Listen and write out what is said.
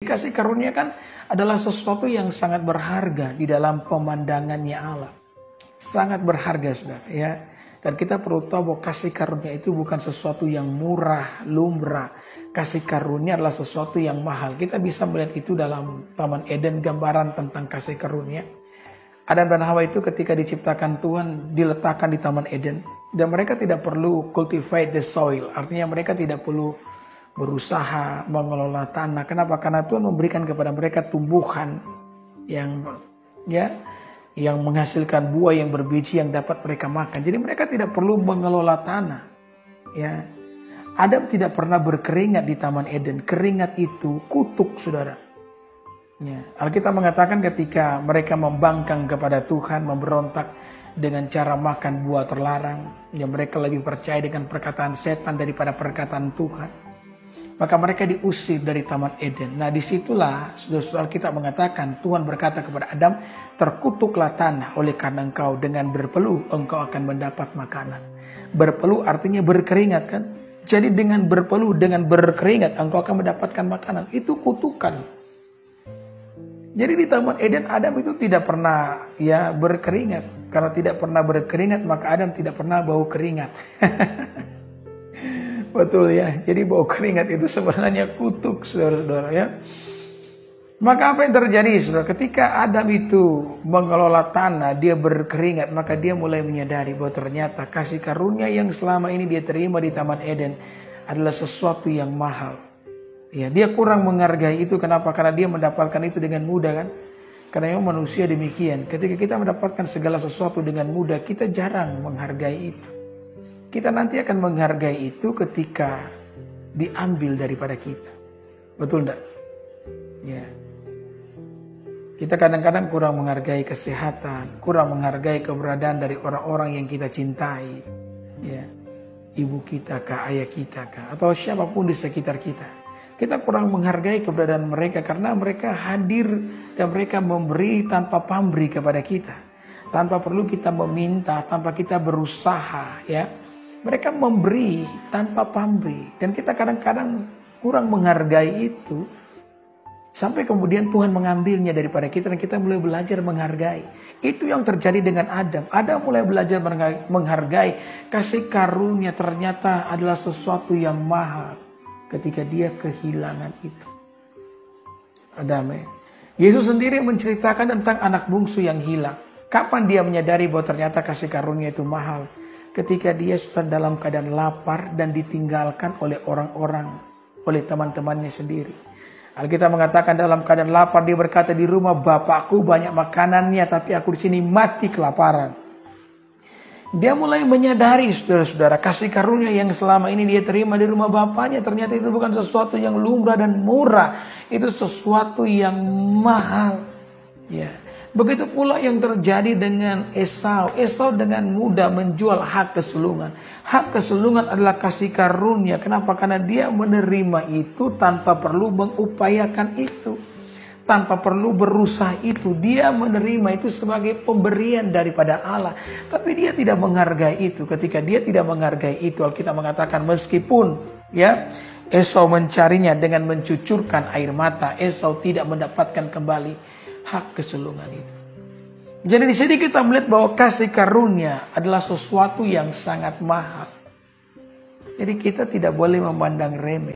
Kasih karunia kan adalah sesuatu yang sangat berharga di dalam pemandangannya Allah. Sangat berharga, saudara, ya. Dan kita perlu tahu bahwa kasih karunia itu bukan sesuatu yang murah, lumrah. Kasih karunia adalah sesuatu yang mahal. Kita bisa melihat itu dalam Taman Eden, gambaran tentang kasih karunia. Adam dan Hawa itu ketika diciptakan Tuhan diletakkan di Taman Eden. Dan mereka tidak perlu cultivate the soil. Artinya mereka tidak perlu berusaha mengelola tanah. Kenapa? Karena Tuhan memberikan kepada mereka tumbuhan yang menghasilkan buah yang berbiji yang dapat mereka makan. Jadi mereka tidak perlu mengelola tanah. Ya, Adam tidak pernah berkeringat di Taman Eden. Keringat itu kutuk, saudara. Ya, Alkitab mengatakan ketika mereka membangkang kepada Tuhan, memberontak dengan cara makan buah terlarang, ya mereka lebih percaya dengan perkataan setan daripada perkataan Tuhan. Maka mereka diusir dari Taman Eden. Nah, disitulah saudara-saudara kita mengatakan, Tuhan berkata kepada Adam, terkutuklah tanah oleh karena engkau dengan berpeluh engkau akan mendapat makanan. Berpeluh artinya berkeringat, kan? Jadi dengan berpeluh, dengan berkeringat engkau akan mendapatkan makanan. Itu kutukan. Jadi di Taman Eden Adam itu tidak pernah berkeringat. Karena tidak pernah berkeringat maka Adam tidak pernah bau keringat. Betul ya, jadi bau keringat itu sebenarnya kutuk, saudara-saudara, ya. Maka apa yang terjadi, saudara? Ketika Adam itu mengelola tanah, dia berkeringat, maka dia mulai menyadari bahwa ternyata kasih karunia yang selama ini dia terima di Taman Eden adalah sesuatu yang mahal. Ya, dia kurang menghargai itu. Kenapa? Karena dia mendapatkan itu dengan mudah, kan? Karena memang manusia demikian. Ketika kita mendapatkan segala sesuatu dengan mudah, kita jarang menghargai itu. Kita nanti akan menghargai itu ketika diambil daripada kita. Betul enggak? Ya. Kita kadang-kadang kurang menghargai kesehatan, kurang menghargai keberadaan dari orang-orang yang kita cintai. Ya. Ibu kita kah, ayah kita kah, atau siapapun di sekitar kita. Kita kurang menghargai keberadaan mereka karena mereka hadir dan mereka memberi tanpa pamrih kepada kita. Tanpa perlu kita meminta, tanpa kita berusaha, ya. Mereka memberi tanpa pamrih. Dan kita kadang-kadang kurang menghargai itu. Sampai kemudian Tuhan mengambilnya daripada kita dan kita mulai belajar menghargai. Itu yang terjadi dengan Adam. Adam mulai belajar menghargai. Kasih karunia ternyata adalah sesuatu yang mahal ketika dia kehilangan itu. Adam, ya. Yesus sendiri menceritakan tentang anak bungsu yang hilang. Kapan dia menyadari bahwa ternyata kasih karunia itu mahal? Ketika dia sudah dalam keadaan lapar dan ditinggalkan oleh orang-orang, oleh teman-temannya sendiri. Alkitab mengatakan dalam keadaan lapar dia berkata, di rumah Bapakku banyak makanannya, tapi aku di sini mati kelaparan. Dia mulai menyadari, saudara-saudara, kasih karunia yang selama ini dia terima di rumah Bapaknya ternyata itu bukan sesuatu yang lumrah dan murah, itu sesuatu yang mahal. Ya. Begitu pula yang terjadi dengan Esau. Esau dengan mudah menjual hak kesulungan. Hak kesulungan adalah kasih karunia. Kenapa? Karena dia menerima itu tanpa perlu mengupayakan itu. Tanpa perlu berusaha itu. Dia menerima itu sebagai pemberian daripada Allah. Tapi dia tidak menghargai itu. Ketika dia tidak menghargai itu, Alkitab mengatakan meskipun Esau mencarinya dengan mencucurkan air mata, Esau tidak mendapatkan kembali hak kesulungan itu. Jadi di sini kita melihat bahwa kasih karunia adalah sesuatu yang sangat mahal. Jadi kita tidak boleh memandang remeh.